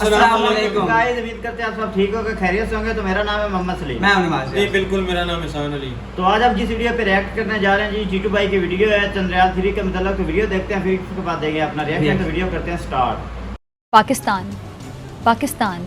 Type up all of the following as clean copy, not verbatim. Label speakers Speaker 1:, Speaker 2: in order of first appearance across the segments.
Speaker 1: अस्सलाम वालेकुम।
Speaker 2: गाइस, उम्मीद करते हैं आप सब ठीक होंगे, खैरियत से होंगे। तो मेरा नाम है मोहम्मद सलीम।
Speaker 1: मैं हूं नवाज।
Speaker 3: जी बिल्कुल, मेरा नाम एहसान अली।
Speaker 2: तो आज आप जिस वीडियो पे रिएक्ट करने जा रहे हैं जी, जीतू भाई की वीडियो है चंद्रयान 3 के मतलब की वीडियो देखते हैं, फिर उसके बाद देंगे अपना रिएक्शन। तो वीडियो करते हैं स्टार्ट।
Speaker 4: पाकिस्तान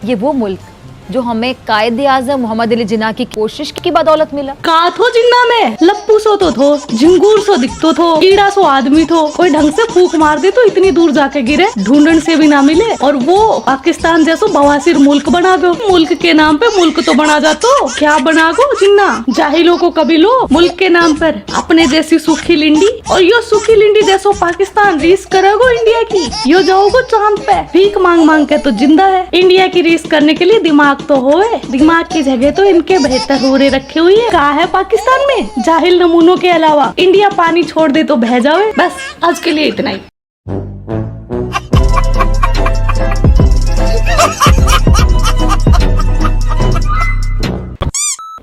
Speaker 4: ये वो मुल्क जो हमें कायदे आज़म मोहम्मद अली जिन्ना की कोशिश की बदौलत मिला।
Speaker 5: का थो जिन्ना में लप्पू सो तो थो, झिंगूर सो दिखतो थो, कीड़ा सो आदमी थो, कोई ढंग से फूक मार दे तो इतनी दूर जाके गिरे, ढूंढन से भी ना मिले। और वो पाकिस्तान जैसो बवासीर मुल्क बना दो। मुल्क के नाम पे मुल्क तो बना जातो, क्या बना गो जिन्ना जाहिलों को कबीलो मुल्क के नाम पर अपने जैसी सूखी लिंडी। और यो सूखी लिंडी जैसो पाकिस्तान रीस करेगो इंडिया की, यो जाओगो चांद पे भीख मांग मांग के तो जिंदा है। इंडिया की रीस करने के लिए दिमाग तो होए, दिमाग की जगह तो इनके बेहतर होरे रखे हुई है। कहा है पाकिस्तान में जाहिल नमूनों के अलावा इंडिया पानी छोड़ दे तो बह जावे। बस आज के लिए इतना ही।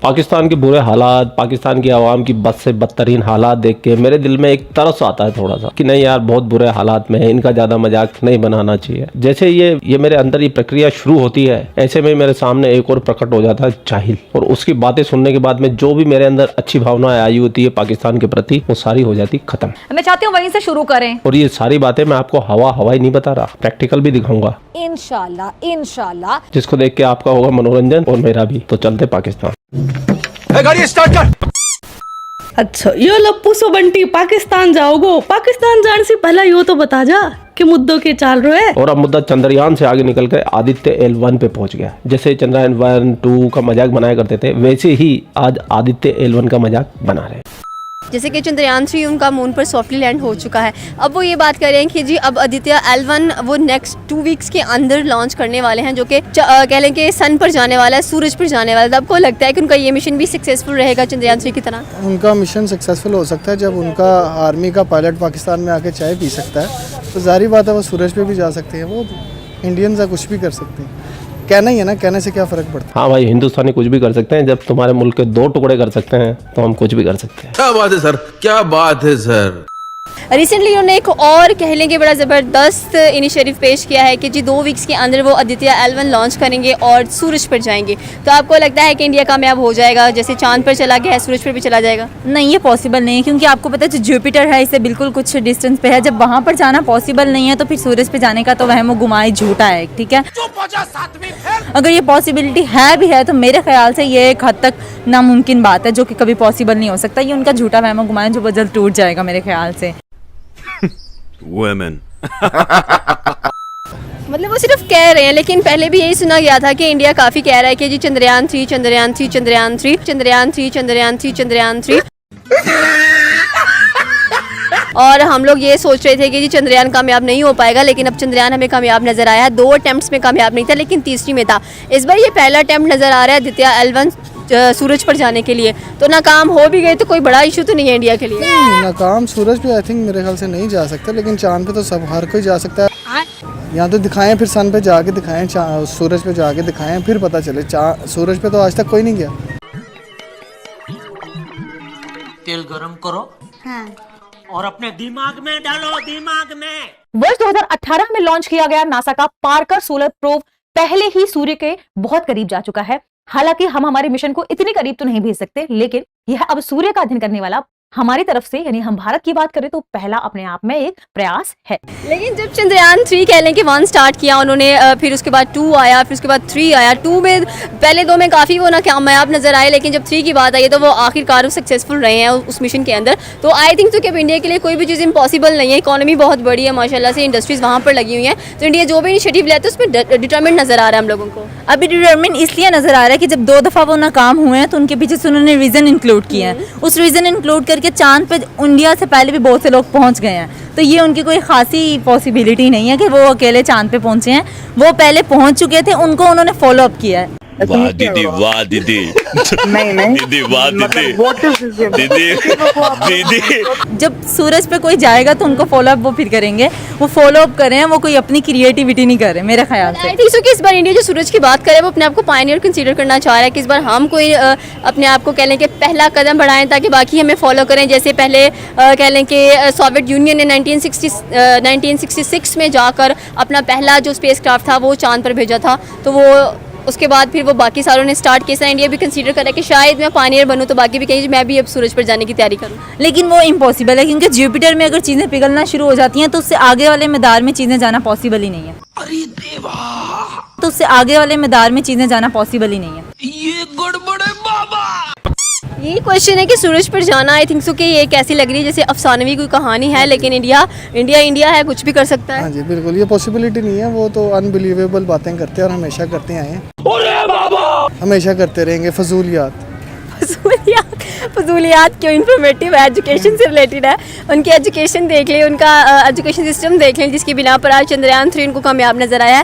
Speaker 6: पाकिस्तान के बुरे हालात, पाकिस्तान की आवाम की बद से बदतरीन हालात देख के मेरे दिल में एक तरस आता है थोड़ा सा कि नहीं यार, बहुत बुरे हालात में है, इनका ज्यादा मजाक नहीं बनाना चाहिए। जैसे ये मेरे अंदर ये प्रक्रिया शुरू होती है, ऐसे में मेरे सामने एक और प्रकट हो जाता है जाहिल। और उसकी बातें सुनने के बाद में जो भी मेरे अंदर अच्छी भावनाएं आई होती है पाकिस्तान के प्रति, वो सारी हो जाती खत्म।
Speaker 4: मैं चाहती हूँ वहीं से शुरू करें।
Speaker 6: और ये सारी बातें मैं आपको हवाई नहीं बता रहा, प्रैक्टिकल भी दिखाऊंगा
Speaker 4: इंशाल्लाह।
Speaker 6: जिसको देख के आपका होगा मनोरंजन और मेरा भी। तो चलते पाकिस्तान।
Speaker 3: गाड़ी स्टार्ट कर।
Speaker 5: अच्छा यो लप्पू सो बंटी पाकिस्तान जाओगो, पाकिस्तान जाने से पहला यो तो बता जा कि मुद्दों के चाल रहे।
Speaker 6: और अब मुद्दा चंद्रयान से आगे निकल कर आदित्य L1 पे पहुंच गया। जैसे चंद्रयान 1, 2 का मजाक बनाया करते थे, वैसे ही आज आदित्य L1 का मजाक बना रहे हैं।
Speaker 7: जैसे कि चंद्रयान 3 उनका मून पर सॉफ्टली लैंड हो चुका है। अब वो ये बात कर रहे हैं कि जी अब आदित्य L1 वो नेक्स्ट 2 वीक्स के अंदर लॉन्च करने वाले हैं, जो कि कह लें कि सन पर जाने वाला है, सूरज पर जाने वाला है। तो आपको लगता है कि उनका ये मिशन भी सक्सेसफुल रहेगा चंद्रयान 3 की तरह?
Speaker 8: उनका मिशन सक्सेसफुल हो सकता है जब उनका आर्मी का पायलट पाकिस्तान में आके चाय पी सकता है। तो जाहिर बात है वो सूरज पे भी जा सकते हैं, वो इंडियंस का कुछ भी कर सकते हैं। कहना ही है ना, कहने से क्या फ़र्क पड़ता है।
Speaker 6: हाँ भाई, हिंदुस्तानी कुछ भी कर सकते हैं। जब तुम्हारे मुल्क के 2 टुकड़े कर सकते हैं तो हम कुछ भी कर सकते हैं।
Speaker 3: क्या बात है सर, क्या बात है सर।
Speaker 7: रिसेंटली उन्होंने एक और कह लेंगे बड़ा ज़बरदस्त इनिशिएटिव पेश किया है कि जी 2 वीक्स के अंदर वो आदित्य L1 लॉन्च करेंगे और सूरज पर जाएंगे। तो आपको लगता है कि इंडिया कामयाब हो जाएगा, जैसे चांद पर चला गया है सूरज पर भी चला जाएगा?
Speaker 9: नहीं, ये पॉसिबल नहीं है, क्योंकि आपको पता है जो जुपिटर है इससे बिल्कुल कुछ डिस्टेंस पे है। जब वहाँ पर जाना पॉसिबल नहीं है तो फिर सूरज पे जाने का तो वहम गुमाई झूठा है। ठीक है, अगर ये पॉसिबिलिटी है भी है तो मेरे ख्याल से ये एक हद तक नामुमकिन बात है, जो कि कभी पॉसिबल नहीं हो सकता। ये उनका झूठा वहम गुमाया जो बहुत जल्द टूट जाएगा मेरे ख्याल से।
Speaker 3: Women.
Speaker 7: मतलब वो सिर्फ कह रहे हैं, लेकिन पहले भी यही सुना गया था कि इंडिया काफ़ी कह रहा है कि जी चंद्रयान 3 चंद्रयान 3 चंद्रयान 3 चंद्रयान 3 चंद्रयान 3 चंद्रयान 3। और हम लोग ये सोच रहे थे कि जी चंद्रयान कामयाब नहीं हो पाएगा, लेकिन अब चंद्रयान हमें कामयाब नज़र आया है। 2 अटेम्प्ट्स में कामयाब नहीं था, लेकिन तीसरी में था। इस बार ये पहला अटेम्प्ट नज़र आ रहा है आदित्य L1 सूरज पर जाने के लिए। तो नाकाम हो भी गए तो कोई बड़ा इशू तो नहीं है इंडिया के लिए।
Speaker 8: नाकाम सूरज पे आई थिंक मेरे ख्याल से नहीं जा सकता, लेकिन चांद पे तो सब हर कोई जा सकता है। यहाँ तो दिखाएं, फिर सन पे जाके दिखाएं, सूरज पे जाके दिखाएं, फिर पता चले। सूरज पे तो आज तक कोई नहीं गया।
Speaker 10: तेल गरम करो। हाँ। और अपने दिमाग में डालो, दिमाग में।
Speaker 4: वर्ष 2018 में लॉन्च किया गया नासा का पार्कर सोलर प्रोब पहले ही सूर्य के बहुत करीब जा चुका है। हालांकि हम हमारे मिशन को इतने करीब तो नहीं भेज सकते, लेकिन यह अब सूर्य का अध्ययन करने वाला हमारी तरफ से, यानी हम भारत की बात करें तो पहला अपने आप में एक प्रयास है।
Speaker 7: लेकिन जब चंद्रयान 3 कह लें कि 1 स्टार्ट किया उन्होंने, फिर उसके बाद 2 आया, फिर उसके बाद 3 आया। 2 में पहले 2 में काफ़ी वो ना कामयाब नजर आए, लेकिन जब 3 की बात आई तो वो आखिरकार सक्सेसफुल रहे हैं उस मिशन के अंदर। तो आई थिंक तो कि अब इंडिया के लिए कोई भी चीज़ इम्पॉसिबल नहीं है। इकॉनमी बहुत बड़ी है माशाल्लाह से, इंडस्ट्रीज़ वहाँ पर लगी हुई हैं। तो इंडिया जो भी इनिशिएटिव लेते हैं उसमें डिटरमिनेट नजर आ रहा है हम लोगों को।
Speaker 9: अभी डिटरमिन इसलिए नजर आ रहा है कि जब 2 दफा वो नाकाम हुए हैं तो उनके पीछे से उन्होंने रीजन इंक्लूड किया है। उस रीजन इंक्लूड करके चांद पे इंडिया से पहले भी बहुत से लोग पहुंच गए हैं। तो ये उनकी कोई खासी पॉसिबिलिटी नहीं है कि वो अकेले चांद पे पहुंचे हैं। वो पहले पहुंच चुके थे, उनको उन्होंने फॉलो अप किया है।
Speaker 3: वाह दीदी वाह दीदी
Speaker 1: नहीं नहीं
Speaker 3: दीदी वाह दीदी
Speaker 1: व्हाट इज दिस
Speaker 3: दीदी दीदी
Speaker 9: जब सूरज पे कोई जाएगा तो उनको फॉलो अप वो फिर करेंगे, वो फॉलो अप कर रहे हैं, वो कोई अपनी क्रिएटिविटी नहीं कर रहे मेरे ख्याल से।
Speaker 7: आई थिंक सो कि इस बार इंडिया जो सूरज की बात करे वो अपने आप को पायनियर कंसीडर करना चाह रहा है कि इस बार हम कोई अपने आप को कह लें कि पहला कदम बढ़ाएं ताकि बाकी हमें फॉलो करें। जैसे पहले कह लें कि सोवियत यूनियन ने 1966 में जाकर अपना पहला जो स्पेस क्राफ्ट था वो चांद पर भेजा था, तो वो उसके बाद फिर वो बाकी सारों ने स्टार्ट किया। इंडिया भी कंसीडर करा कि शायद मैं पायनियर बनूं तो बाकी भी कहेंगे मैं भी अब सूरज पर जाने की तैयारी करूं,
Speaker 9: लेकिन वो इम्पॉसिबल है क्योंकि जुपिटर में अगर चीज़ें पिघलना शुरू हो जाती हैं तो उससे आगे वाले मैदान में चीज़ें जाना पॉसिबल ही नहीं है। अरे देवा, तो उससे आगे वाले मैदान में चीज़ें जाना पॉसिबल ही नहीं है।
Speaker 3: ये गड़बड़ है बाबा।
Speaker 7: यही क्वेश्चन है कि सूरज पर जाना आई थिंक सो कि ये कैसी लग रही है जैसे अफसानवी कोई कहानी है, लेकिन इंडिया है, कुछ भी कर सकता है।
Speaker 8: हाँ जी बिल्कुल, ये पॉसिबिलिटी नहीं है, वो तो अनबिलीवेबल बातें करते हैं और हमेशा करते आए हैं, हमेशा करते रहेंगे।
Speaker 7: फजूलियात क्यों, इन्फॉर्मेटिव है, एजुकेशन से रिलेटेड है। उनकी एजुकेशन देख लें, उनका एजुकेशन सिस्टम देख लें जिसकी बिना पर आज चंद्रयान 3 उनको कामयाब नजर आया है।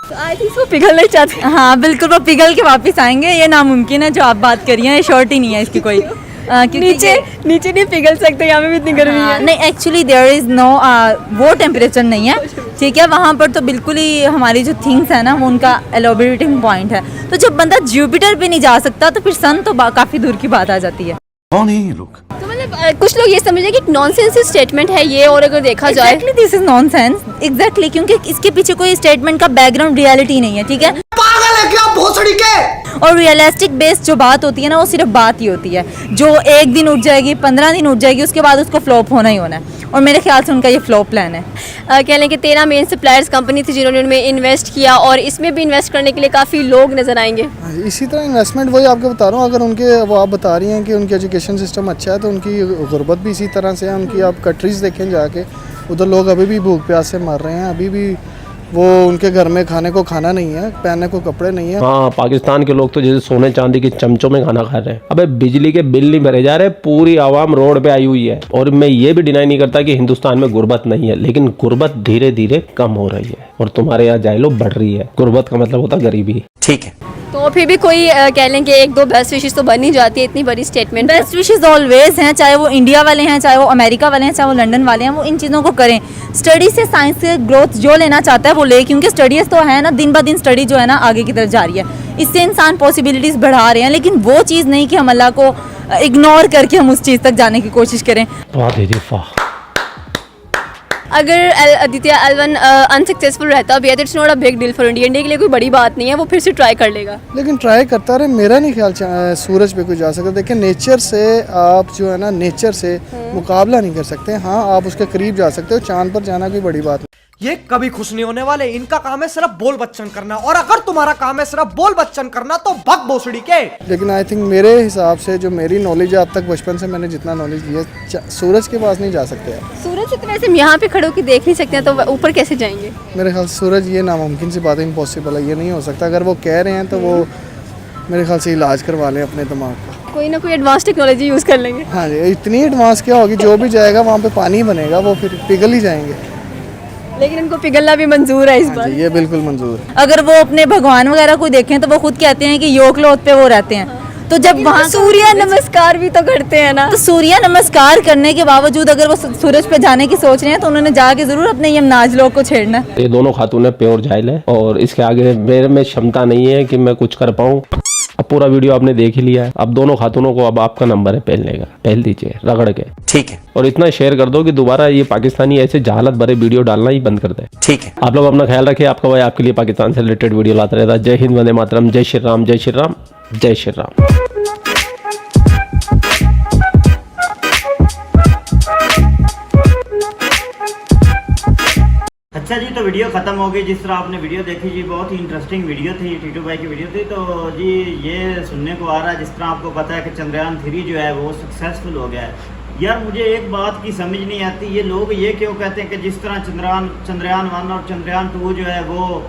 Speaker 7: तो आई थिंक वो पिघलना चाहते हैं।
Speaker 9: हाँ बिल्कुल, वो पिघल के वापस आएंगे, ये नामुमकिन है जो आप बात कर रही हैं, ये शॉर्ट ही नहीं है इसकी कोई।
Speaker 7: नीचे नहीं पिघल सकते, यहाँ पे भी इतनी गर्मी है।
Speaker 9: नहीं एक्चुअली देयर इज़ नो वो टेम्परेचर नहीं है, ठीक है, वहाँ पर तो बिल्कुल ही हमारी जो थिंग्स है ना वो उनका एलोबरेटिंग पॉइंट है। तो जब बंदा जुपिटर पे नहीं जा सकता तो फिर सन तो काफ़ी दूर की बात आ जाती है।
Speaker 3: कौन है ये लोग?
Speaker 7: तो मतलब कुछ लोग ये समझे कि नॉनसेंस स्टेटमेट है ये, और अगर देखा जाए
Speaker 9: दिस इज नॉनसेंस एग्जैक्टली, क्योंकि इसके पीछे कोई स्टेटमेंट का बैकग्राउंड रियलिटी नहीं है, ठीक है।
Speaker 10: पागल है क्या भोसड़ी के?
Speaker 9: और रियलिस्टिक बेस्ड जो बात होती है ना वो सिर्फ बात ही होती है, जो एक दिन उठ जाएगी, 15 दिन उठ जाएगी, उसके बाद उसको फ्लॉप होना ही होना है, और मेरे ख्याल से उनका ये फ्लॉप प्लान है।
Speaker 7: कह लें कि 13 मेन सप्लायर्स कंपनी थी जिन्होंने उनमें इन्वेस्ट किया, और इसमें भी इन्वेस्ट करने के लिए काफ़ी लोग नजर आएंगे।
Speaker 8: इसी तरह इन्वेस्टमेंट वही आपको बता रहा हूँ, अगर उनके वो आप बता रही हैं कि उनकी एजुकेशन सिस्टम अच्छा है तो उनकी गुर्बत भी इसी तरह से है। उनकी आप कंट्रीज़ देखें जाके, उधर लोग अभी भी भूख प्यास से मर रहे हैं, अभी भी वो उनके घर में खाने को खाना नहीं है, पहनने को कपड़े नहीं है।
Speaker 6: हाँ, पाकिस्तान के लोग तो जैसे सोने चांदी के चमचों में खाना खा रहे हैं। अबे बिजली के बिल नहीं भरे जा रहे, पूरी आवाम रोड पे आई हुई है। और मैं ये भी डिनाई नहीं करता कि हिंदुस्तान में गुर्बत नहीं है, लेकिन गुर्बत धीरे धीरे कम हो रही है और तुम्हारे यहाँ जाइलो बढ़ रही है। गुर्बत का मतलब होता गरीबी।
Speaker 10: ठीक है,
Speaker 7: तो फिर भी कोई कह लें कि एक दो बेस्ट विशेस तो बन ही जाती है इतनी बड़ी स्टेटमेंट।
Speaker 9: बेस्ट विशेस ऑलवेज हैं, चाहे वो इंडिया वाले हैं, चाहे वो अमेरिका वाले हैं, चाहे वो लंदन वाले हैं, वो इन चीज़ों को करें। स्टडी से साइंस से ग्रोथ जो लेना चाहता है वो ले, क्योंकि स्टडीज तो है ना, दिन ब दिन स्टडी जो है ना आगे की तरफ जा रही है, इससे इंसान पॉसिबिलिटीज़ बढ़ा रहे हैं, लेकिन वो चीज़ नहीं कि हम अल्लाह को इग्नोर करके हम उस चीज़ तक जाने की कोशिश करें।
Speaker 7: अगर आदित्य L1 अनसक्सेसफुल रहता भी है तो it's not a big deal for India के लिए कोई बड़ी बात नहीं है, वो फिर से ट्राई कर लेगा।
Speaker 8: लेकिन ट्राई करता रहे, मेरा नहीं ख्याल सूरज पे कोई जा सकता। देखिए नेचर से आप जो है ना, नेचर से मुकाबला नहीं कर सकते। हाँ, आप उसके करीब जा सकते हो, चांद पर जाना कोई बड़ी बात नहीं।
Speaker 10: ये कभी खुश नहीं होने वाले, इनका काम है सिर्फ बोल बच्चन करना, और अगर तुम्हारा काम है सिर्फ बोल बच्चन करना तो भग भोसड़ी के।
Speaker 8: लेकिन आई थिंक मेरे हिसाब से जो मेरी नॉलेज है अब तक, बचपन से मैंने जितना नॉलेज लिया, सूरज के पास नहीं जा सकते आप।
Speaker 7: सूरज से तो वैसे हम यहाँ पे खड़े होकर देख नहीं सकते हैं, तो ऊपर कैसे जाएंगे?
Speaker 8: मेरे ख्याल सूरज ये नामुमकिन सी बात है, इम्पॉसिबल है, ये नहीं हो सकता। अगर वो कह रहे हैं तो वो मेरे ख्याल से इलाज करवा लें अपने दिमाग का,
Speaker 7: कोई ना कोई एडवांस टेक्नोलॉजी यूज़ कर लेंगे।
Speaker 8: हाँ जी, इतनी एडवांस क्या होगी, जो भी जाएगा वहाँ पे पानी बनेगा, वो फिर पिघल ही जाएंगे।
Speaker 7: लेकिन इनको पिघलना भी मंजूर है इस बार।
Speaker 8: ये बिल्कुल मंजूर है।
Speaker 9: अगर वो अपने भगवान वगैरह को देखें तो वो खुद कहते हैं कि योगलोक पे वो रहते हैं, तो जब वहाँ
Speaker 7: सूर्य नमस्कार भी तो करते हैं ना,
Speaker 9: तो सूर्य नमस्कार करने के बावजूद अगर वो सूरज पे जाने की सोच रहे हैं तो उन्होंने जाके जरूर अपने यमनाज लोग को छेड़ना।
Speaker 6: ये दोनों खातून प्योर जाहिल है और इसके आगे मेरे में क्षमता नहीं है कि मैं कुछ कर पाऊँ। अब पूरा वीडियो आपने देख ही लिया है, अब दोनों खातूनों को अब आपका नंबर है पहलने का, पहल दीजिए रगड़ के।
Speaker 10: ठीक है,
Speaker 6: और इतना शेयर कर दो कि दोबारा ये पाकिस्तानी ऐसे जहालत भरे वीडियो डालना ही बंद कर दे।
Speaker 10: ठीक है,
Speaker 6: आप लोग अपना ख्याल रखिए, आपका भाई आपके लिए पाकिस्तान से रिलेटेड वीडियो लाता रहता है। जय हिंद, वंदे मातरम, जय श्री राम, जय श्री राम, जय श्री राम।
Speaker 2: अच्छा जी, तो वीडियो ख़त्म हो गई। जिस तरह आपने वीडियो देखी जी, बहुत ही इंटरेस्टिंग वीडियो थी, टीटू भाई की वीडियो थी। तो जी ये सुनने को आ रहा है, जिस तरह आपको पता है कि चंद्रयान 3 जो है वो सक्सेसफुल हो गया है। यार मुझे एक बात की समझ नहीं आती, ये लोग ये क्यों कहते हैं कि जिस तरह चंद्रयान 1 और चंद्रयान 2 जो है वो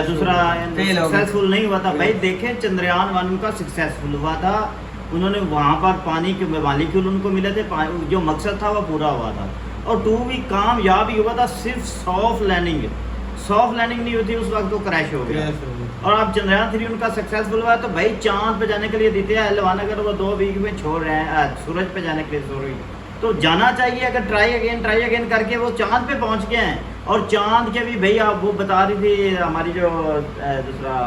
Speaker 2: दूसरा सक्सेसफुल नहीं हुआ था। भाई देखें, चंद्रयान 1 उनका सक्सेसफुल हुआ था, उन्होंने वहाँ पर पानी के मालिक्यूल उनको मिले थे, जो मकसद था वो पूरा हुआ था। और 2 भी कामयाब ही हुआ था, सिर्फ सॉफ्ट लैंडिंग नहीं हुई थी, उस वक्त वो क्रैश हो गया। और अब चंद्रयान 3 उनका सक्सेसफुल हुआ तो भाई चांद पे जाने के लिए देते हैं एलवान, अगर वो 2 वीक में छोड़ रहे हैं सूरज पे जाने के लिए सॉरी, तो जाना चाहिए। अगर ट्राई अगेन करके वो चांद पे पहुंच गए हैं, और चांद के भी भैया वो बता रही थी हमारी जो दूसरा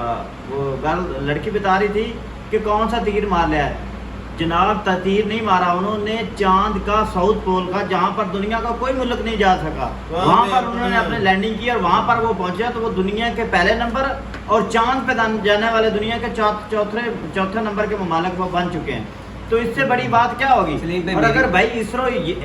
Speaker 2: वो गर्ल लड़की बता रही थी कि कौन सा तीर मार लिया है। जनाब तीर नहीं मारा उन्होंने, चांद का साउथ पोल का, जहाँ पर दुनिया का कोई मुल्क नहीं जा सका, वहाँ पर उन्होंने अपने लैंडिंग की और वहाँ पर वो पहुंचे तो वो दुनिया के पहले नंबर और चांद पे जाने वाले दुनिया के चौथे नंबर के ममालिक वो बन चुके हैं। तो इससे बड़ी बात क्या होगी। और अगर भाई इसरो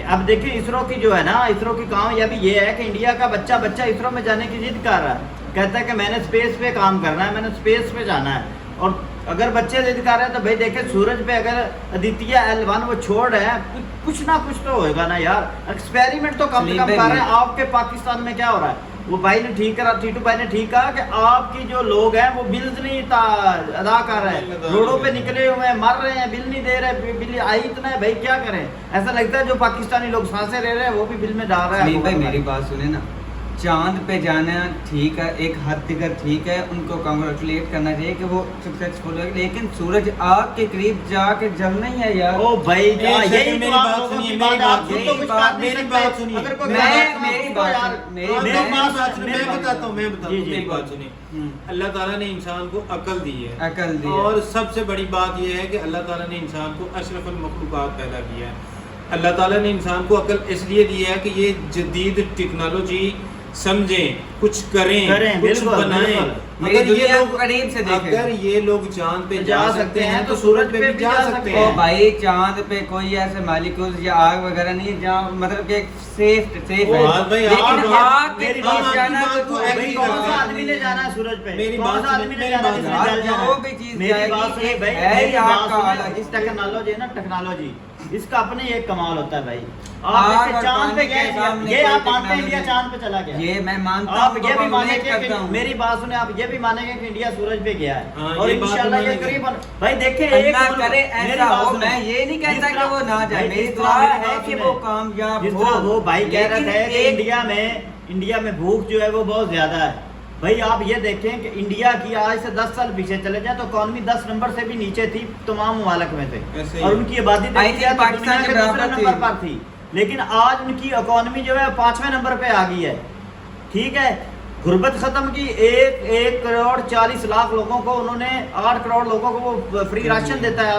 Speaker 2: अब देखिए इसरो की जो है ना, इसरो की कामयाबी ये है कि इंडिया का बच्चा इसरो में जाने की जिद कर रहा है, कहता है कि मैंने स्पेस पे काम करना है, मैंने स्पेस पे जाना है। और अगर बच्चे जिद कर रहे हैं तो भाई देखे सूरज पे अगर आदित्य L1 वो छोड़ रहे हैं, कुछ ना कुछ तो होएगा ना यार, एक्सपेरिमेंट तो कम से कम कर रहे हैं। आपके पाकिस्तान में क्या हो रहा है, वो भाई ने ठीक करा, टीटू भाई ने ठीक कहा कि आपकी जो लोग हैं वो बिल्स नहीं अदा कर रहे हैं, रोडों पे निकले हुए हैं, मर रहे हैं, बिल नहीं दे रहे, बिल आई इतना है भाई क्या करें। ऐसा लगता है जो पाकिस्तानी लोग सांसें ले रहे हैं वो भी बिल में डाल रहे हैं।
Speaker 11: भाई मेरी बात सुने ना, चांद पे जाना ठीक है, एक हद तक ठीक है, उनको कांग्रेचुलेट करना चाहिए कि वो सक्सेसफुल है, लेकिन सूरज आग के करीब जाके जलना ही है यार।
Speaker 2: ओ भाई
Speaker 11: मेरी बात सुनिए, मैं
Speaker 12: बताता हूँ, मेरी बात सुनिए। अल्लाह ताला ने इंसान को अकल दी है, और सबसे बड़ी बात यह है कि अल्लाह ताला ने इंसान को अशरफुल मखलूकात पैदा किया है। अल्लाह ताला ने इंसान को अकल इसलिए दी है कि ये जदीद टेक्नोलॉजी समझें, कुछ करें कुछ बनाएं। अगर ये लोग करीब से देखें, अगर ये लोग चांद पे जा सकते हैं तो सूरज पे भी जा सकते हैं।
Speaker 11: भाई चांद पे कोई ऐसे मालिक्यूल्स या आग वगैरह नहीं है जहाँ मतलब कि सेफ है, लेकिन आग के पास जाना तो
Speaker 2: कौन सा आदमी ने जाना है सूरज पे,
Speaker 12: मेरी
Speaker 2: कौन सा आदमी ने जाना है,
Speaker 11: जो भी चीज
Speaker 2: मेरी बात सुनिए भाई, इस टेक्नोलॉजी है ना, टेक्नोलॉजी इसका अपने एक कमाल होता है भाई। आप चांद पे गए, ये आप मानते हैं इंडिया चांद पे चला गया,
Speaker 11: ये मैं मानता हूं,
Speaker 2: आप ये भी मानेंगे, मेरी बात सुने, आप ये भी मानेंगे कि इंडिया सूरज पे गया है, और इंशाल्लाह ये करीबन भाई देखे एक
Speaker 11: करे ऐसा हो। मैं ये नहीं कहता कि वो ना जाए, मेरी दुआ है कि वो कामयाब हो।
Speaker 2: वो भाई कह रहे थे कि इंडिया में भूख जो है वो बहुत ज्यादा है। भाई आप ये देखें कि इंडिया की आज से 10 साल पीछे चले जाए तो इकॉनमी 10 नंबर से भी नीचे थी तमाम ममालिक में थे, और उनकी आबादी पाकिस्तान के दूसरे नंबर पर थी, लेकिन आज उनकी इकॉनमी जो है 5वें नंबर पे आ गई है। ठीक है, गुर्बत खत्म की, 1 करोड़ 40 लाख लोगों को उन्होंने 8 करोड़ लोगों को वो फ्री राशन देता है,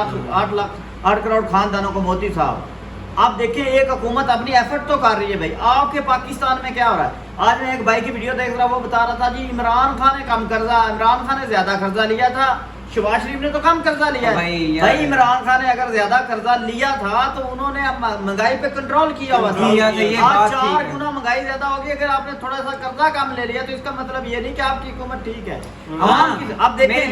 Speaker 2: 8 करोड़ खानदानों को मोदी साहब। आप देखिए एक हुकूमत अपनी एफर्ट तो कर रही है भाई। आपके पाकिस्तान में क्या हो रहा है, आज मैं एक भाई की वीडियो देख रहा, वो बता रहा था जी इमरान खान ने कम कर्जा, इमरान खान ने ज्यादा कर्जा लिया था, शहबाज शरीफ ने तो कम कर्जा लिया है। भाई इमरान खान ने अगर ज्यादा कर्जा लिया था तो उन्होंने महंगाई पे कंट्रोल किया हुआ था, आज 4 गुना महंगाई ज्यादा होगी। अगर आपने थोड़ा सा कर्जा कम ले लिया तो इसका मतलब ये नहीं कि आपकी हुकूमत ठीक है। अब देखिए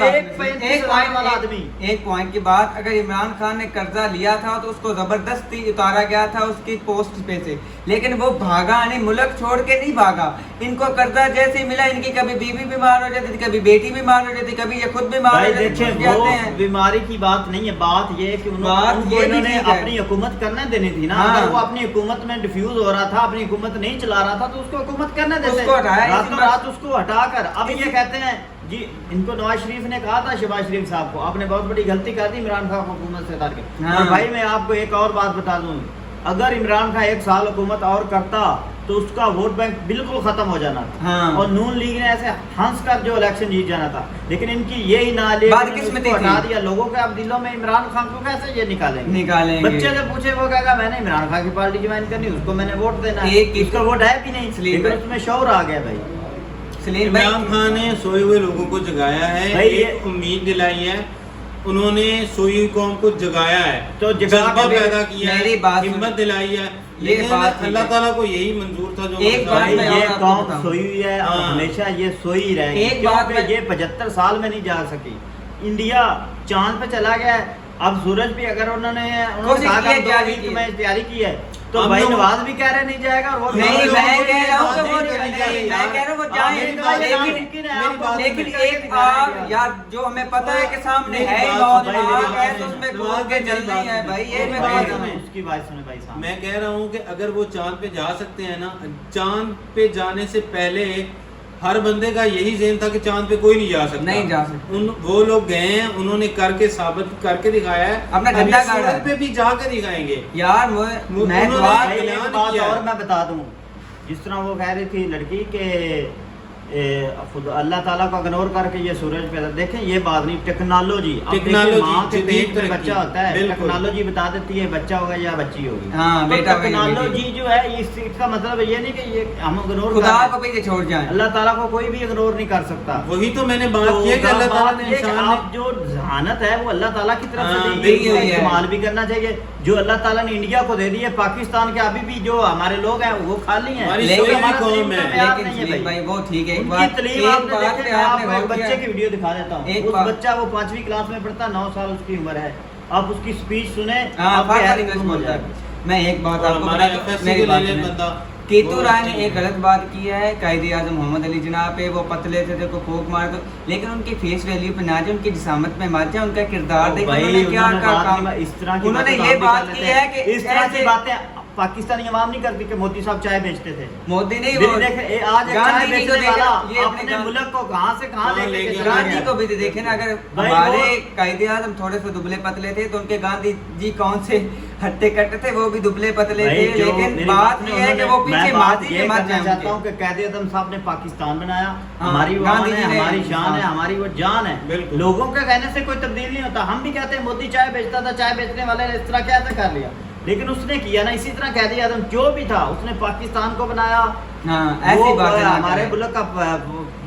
Speaker 11: एक पॉइंट की बात, अगर इमरान खान ने कर्जा लिया था तो उसको जबरदस्ती उतारा गया था उसकी पोस्ट पे से, लेकिन वो भागा नहीं, मुल्क छोड़ के नहीं भागा। इनको कर्जा जैसे मिला, इनकी कभी बीवी बीमार हो जाती थी, कभी बेटी बीमार हो जाती, कभी ये खुद बीमार हो जाती।
Speaker 2: वो बीमारी की बात नहीं है, बात ये है कि उन्होंने अपनी हुकूमत करने देनी थी ना। अगर वो अपनी हुकूमत में डिफ्यूज हो रहा था, अपनी हुकूमत नहीं चला रहा था तो उसको हुकूमत करने देते, रातों रात उसको हटाकर। अब ये कहते हैं जी, इनको नवाज शरीफ ने कहा था शहबाज शरीफ साहब को, आपने बहुत बड़ी गलती कर दी इमरान खान हुकूमत से हटा के। और भाई मैं आपको एक और बात बता दूं, अगर इमरान खान 1 साल हुकूमत और करता तो उसका वोट बैंक बिल्कुल खत्म हो जाना था, और नून लीग ने ऐसे हंस कर जो इलेक्शन जीत जाना था, लेकिन इनकी यही नाले हटा दिया लोगों के। अब दिलों में इमरान खान को कैसे ये निकालेंगे? बच्चे से पूछे वो कहेगा मैंने इमरान खान की पार्टी ज्वाइन करनी, उसको मैंने वोट देना है, उसका वोट है भी नहीं, लेकिन उसमें शौर आ गया भाई।
Speaker 12: इमरान खान ने सोए हुए लोगों को जगाया है, एक उम्मीद दिलाई है, उन्होंने सोई हुई कौम को जगाया है, तो जज्बा पैदा किया है, हिम्मत दिलाई है। ये बात अल्लाह ताला को यही मंजूर था जो
Speaker 2: एक बात ये कौम सोई हुई है, हमेशा ये सोई रहेगी। एक बात में ये 75 साल में नहीं जा सकी। इंडिया चांद पे चला गया है, अब सूरज भी अगर उन्होंने 2 वीक में तैयारी की है तो भाई नवाज भी कह रहे नहीं जाएगा, और वो
Speaker 11: नहीं, मैं कह रहा हूं कि वो जाए, लेकिन एक आग यार जो हमें पता है कि सामने है, आग है तो उसमें घूम के जलना ही है भाई। ये
Speaker 2: उसकी बात सुने भाई साहब,
Speaker 12: मैं कह रहा हूँ कि अगर वो चांद पे जा सकते हैं ना, चांद पे जाने से पहले हर बंदे का यही ज़हन था कि चांद पे कोई नहीं जा सकता,
Speaker 11: नहीं जा सकता।
Speaker 12: वो लोग गए हैं, उन्होंने करके साबित करके दिखाया है,
Speaker 11: अपना
Speaker 12: अभी
Speaker 11: झंडा गाड़ा
Speaker 12: सूरज
Speaker 11: है।
Speaker 12: पे भी जाके दिखाएंगे
Speaker 11: यार
Speaker 12: उन्होंने
Speaker 2: भाई, एक
Speaker 12: ऐलान
Speaker 2: बात
Speaker 12: किया
Speaker 2: और
Speaker 12: है।
Speaker 2: मैं बता दूं, जिस तरह वो कह रही थी लड़की के खुद अल्लाह ताला को इग्नोर करके ये सूरज पैदा, देखें ये बात नहीं, टेक्नोलॉजी माँ के पेट में बच्चा होता है, टेक्नोलॉजी बता देती है बच्चा होगा या बच्ची होगी।
Speaker 11: हाँ,
Speaker 2: तो
Speaker 11: बेटा
Speaker 2: टेक्नोलॉजी जो है इसका मतलब ये नहीं कि ये हम इग्नोर
Speaker 11: खुदा को भी छोड़ जाए,
Speaker 2: अल्लाह ताला को कोई भी इग्नोर नहीं कर सकता।
Speaker 12: वही तो मैंने बात की है कि अल्लाह ताला ने इंसान ने
Speaker 2: आप जो जहानत है वो अल्लाह ताला की तरफ से
Speaker 12: हाँ,
Speaker 2: दी
Speaker 12: दी
Speaker 2: है,
Speaker 12: हुई है।
Speaker 2: इस्तेमाल भी करना चाहिए। जो अल्लाह ताला ने इंडिया को दे दी है, पाकिस्तान के अभी भी जो हमारे लोग हैं वो खाली हैं।
Speaker 12: हमारी
Speaker 2: लेकिन
Speaker 12: सोई
Speaker 2: हमारा
Speaker 12: कौम
Speaker 2: तलीम
Speaker 12: है।
Speaker 2: का प्यार नहीं है
Speaker 11: लेकिन
Speaker 2: भाई।
Speaker 11: भाई वो ठीक है, एक
Speaker 2: उनकी
Speaker 11: बात
Speaker 2: तलीम
Speaker 11: एक
Speaker 2: आपने
Speaker 11: बात
Speaker 2: देखे,
Speaker 11: पे
Speaker 2: मैं
Speaker 11: आपने
Speaker 2: आपको एक
Speaker 11: गौर
Speaker 2: बच्चे
Speaker 11: किया
Speaker 2: की वीडियो दिखा देता हूँ।
Speaker 11: एक
Speaker 2: उस
Speaker 11: बात-
Speaker 2: बच्चा वो 5वीं क्लास में पढ़ता, 9 साल उसकी उम्र है। आप उसकी स्पीच सुने,
Speaker 11: हाँ,
Speaker 2: आपके
Speaker 11: फादर
Speaker 2: हैरत
Speaker 11: इंग्लिश
Speaker 2: गुम हो
Speaker 11: बोलता है।
Speaker 2: जाएगा।
Speaker 11: मैं एक बात
Speaker 12: और
Speaker 11: आपको
Speaker 12: हमारे
Speaker 11: बता दूं,
Speaker 12: FSC
Speaker 11: मेरी
Speaker 12: के
Speaker 11: बात
Speaker 12: ले
Speaker 11: सुने।
Speaker 12: बंदा
Speaker 11: केतु
Speaker 12: वो
Speaker 11: राय ने
Speaker 12: अच्छी
Speaker 11: एक गलत बात की है, कायदे आजम मोहम्मद अली जनाब पे वो पतले थे, देखो फूक मार दो, लेकिन उनकी फेस वैल्यू पे ना जाए, उनकी जिसामत में मत जाए, उनका किरदार देखो
Speaker 2: भाई,
Speaker 11: उन्होंने क्या
Speaker 2: उन्होंने
Speaker 11: काम,
Speaker 2: बात नहीं- इस तरह की
Speaker 11: उन्होंने
Speaker 2: बातें
Speaker 11: ये
Speaker 2: आप भी
Speaker 11: बात
Speaker 2: कर
Speaker 11: की
Speaker 2: लेते
Speaker 11: है
Speaker 2: हैं।
Speaker 11: कि
Speaker 2: इस तरह की
Speaker 11: ऐसे-
Speaker 2: बातें पाकिस्तानी अवाम नहीं करती कि मोदी साहब चाय बेचते थे।
Speaker 11: मोदी नहीं,
Speaker 2: दिल्ली
Speaker 11: वो
Speaker 2: देखे, आज एक चाय
Speaker 11: गांधी जी को
Speaker 2: बेचने
Speaker 11: देखे,
Speaker 2: वाला
Speaker 11: ये
Speaker 2: अपने
Speaker 11: अपने
Speaker 2: मुल्क को कहां से कहां
Speaker 12: कहां
Speaker 2: लेके
Speaker 12: लेके
Speaker 2: चला
Speaker 11: गांधी
Speaker 2: गया।
Speaker 11: को भी तो देखे ना, अगर
Speaker 2: भाई
Speaker 11: हमारे
Speaker 2: वो-
Speaker 11: कायदे आजम थोड़े से दुबले पतले थे तो उनके गांधी जी कौन से हट्टे कट्टे थे, वो भी दुबले पतले
Speaker 2: भाई,
Speaker 11: थे,
Speaker 2: जो
Speaker 11: लेकिन
Speaker 2: मेरी
Speaker 11: बात
Speaker 2: में
Speaker 11: ये है कि वो
Speaker 2: उन्होंने-
Speaker 11: पीछे
Speaker 2: मैं बात
Speaker 11: माजी
Speaker 2: ये
Speaker 11: के मत
Speaker 2: करना
Speaker 11: जाए
Speaker 2: चाहता हूं
Speaker 11: उनके।
Speaker 2: कि कायदे आज़म साहब ने पाकिस्तान बनाया,
Speaker 11: हाँ,
Speaker 2: हमारी वो
Speaker 11: गांधी
Speaker 2: आन
Speaker 11: जी
Speaker 2: है,
Speaker 11: ने-
Speaker 2: हमारी शान है,
Speaker 11: हाँ।
Speaker 2: हमारी वो जान है।
Speaker 12: बिल्कुल।
Speaker 2: लोगों के कहने से कोई तब्दील नहीं होता। हम भी कहते हैं मोदी चाय बेचता था, चाय बेचने वाले ने इस तरह कैसे कर लिया, लेकिन उसने किया ना। इसी तरह कायदे आज़म जो भी था उसने पाकिस्तान को बनाया।
Speaker 11: हाँ, ऐसी
Speaker 2: वो
Speaker 11: बात है,
Speaker 2: हमारे मुल्क का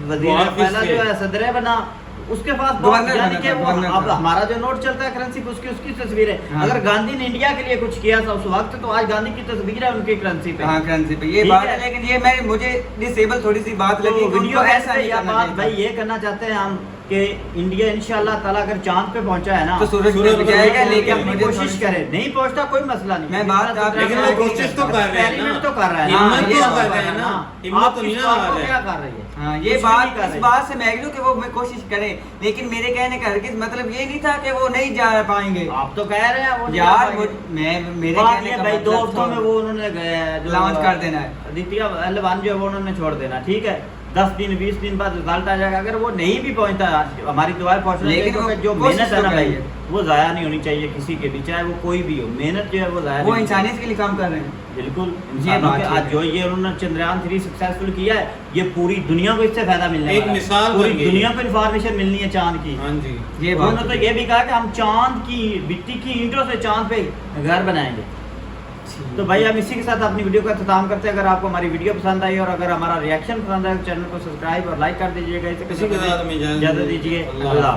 Speaker 2: वजीर
Speaker 12: वो ऑफिस
Speaker 2: पहला
Speaker 12: के-
Speaker 2: जो है सदर बना, उसके पास
Speaker 11: गवर्नर
Speaker 2: यानी
Speaker 11: बना
Speaker 2: कि
Speaker 11: था,
Speaker 2: वो
Speaker 11: गवर्नर
Speaker 2: अब
Speaker 11: था।
Speaker 2: हमारा जो नोट चलता है करेंसी पे उसकी तस्वीर है।
Speaker 11: हाँ।
Speaker 2: अगर गांधी ने इंडिया के लिए कुछ किया था उस वक्त, तो आज गांधी की तस्वीर है उनकी करेंसी पे।
Speaker 11: हाँ, करेंसी पे ये
Speaker 2: ठीक
Speaker 11: बात
Speaker 2: है।
Speaker 11: है, लेकिन ये मैं मुझे डिसेबल थोड़ी सी बात
Speaker 2: तो
Speaker 11: लगी कि
Speaker 2: वीडियो
Speaker 11: उनको
Speaker 2: ऐसा
Speaker 11: नहीं
Speaker 2: या
Speaker 11: करना
Speaker 2: बात
Speaker 11: चाहिए
Speaker 2: भाई
Speaker 11: था।
Speaker 2: ये करना चाहते हैं हम कि इंडिया इंशाल्लाह ताला अगर चांद पे पहुंचा है ना,
Speaker 11: तो सूरज पे
Speaker 12: सूरज
Speaker 11: भी
Speaker 12: पे
Speaker 11: जाएगा,
Speaker 12: भी
Speaker 11: लेकिन
Speaker 2: अपनी
Speaker 11: मुझे
Speaker 2: कोशिश
Speaker 11: थोड़ी-
Speaker 2: करे। नहीं पहुंचता कोई मसला नहीं।
Speaker 11: मैं बात आप-
Speaker 12: लेकिन वो कोशिश तो कर रहे हैं ना।
Speaker 2: एक्सपेरिमेंट तो कर रहा है,
Speaker 12: हिम्मत
Speaker 2: हाँ,
Speaker 12: तो
Speaker 2: ये
Speaker 12: कर
Speaker 2: बात
Speaker 12: रहे
Speaker 2: है
Speaker 12: हैं ना।
Speaker 2: ना।
Speaker 12: हिम्मत
Speaker 2: आप
Speaker 12: तो नहीं
Speaker 2: इस
Speaker 12: ना
Speaker 2: बात
Speaker 12: आ
Speaker 2: को
Speaker 12: रहे हैं।
Speaker 2: क्या कर रही है?
Speaker 11: हाँ,
Speaker 2: कुछ
Speaker 11: ये
Speaker 2: भी
Speaker 11: बात
Speaker 2: नहीं कर
Speaker 11: इस
Speaker 2: रही।
Speaker 11: बात से मैं एग्री हूं कि वो मैं कोशिश करें, लेकिन मेरे कहने का हरगिज़ मतलब ये नहीं था कि वो नहीं जा पाएंगे।
Speaker 2: आप तो कह रहे हैं वो नहीं
Speaker 11: यार
Speaker 2: कर
Speaker 11: वो
Speaker 2: पाएंगे।
Speaker 11: मैं मेरे
Speaker 2: बात
Speaker 11: कहने
Speaker 2: ये
Speaker 11: का
Speaker 2: भाई 2
Speaker 11: मतलब
Speaker 2: हफ्तों में वो उन्होंने
Speaker 11: लॉन्च कर देना है।
Speaker 2: द्वितीय एलवान जो है वो उन्होंने छोड़ देना। ठीक है, 10 दिन 20 दिन बाद रिजल्ट आ जाएगा। अगर वो नहीं भी पहुंचता, हमारी दुआएं पहुंचना
Speaker 11: लेकिन
Speaker 2: चाहिए,
Speaker 11: वो
Speaker 2: जो
Speaker 11: कोशिश
Speaker 2: मेहनत है
Speaker 11: तो
Speaker 2: ना भाई,
Speaker 11: करिए।
Speaker 2: वो जाया नहीं होनी चाहिए किसी के भी, चाहे वो कोई भी हो। मेहनत जो है वो जाया
Speaker 11: वो
Speaker 2: नहीं
Speaker 11: इंसानियत के लिए काम कर रहे हैं।
Speaker 2: बिल्कुल।
Speaker 11: ये
Speaker 2: इंसानों
Speaker 11: बात
Speaker 2: के
Speaker 11: है।
Speaker 2: आज जो ये उन्होंने चंद्रयान 3 सक्सेसफुल किया है, ये पूरी दुनिया को इससे फायदा मिलने
Speaker 12: एक
Speaker 2: वाला है।
Speaker 12: मिसाल
Speaker 2: पूरी
Speaker 12: बन गई।
Speaker 2: दुनिया को इन्फॉर्मेशन मिलनी है चांद की।
Speaker 12: हाँ जी,
Speaker 11: ये बात
Speaker 2: उन्होंने तो ये भी कहा कि हम चांद की मिट्टी की ईंटों से चांद पे घर बनाएंगे। तो भाई हम इसी के साथ अपनी वीडियो का इख्तिताम करते हैं। अगर आपको हमारी वीडियो पसंद आई और अगर हमारा रिएक्शन पसंद आए तो चैनल को सब्सक्राइब और लाइक कर दीजिएगा।
Speaker 12: इसी के साथ हमें इजाजत
Speaker 2: इजाजत दीजिए। अल्लाह।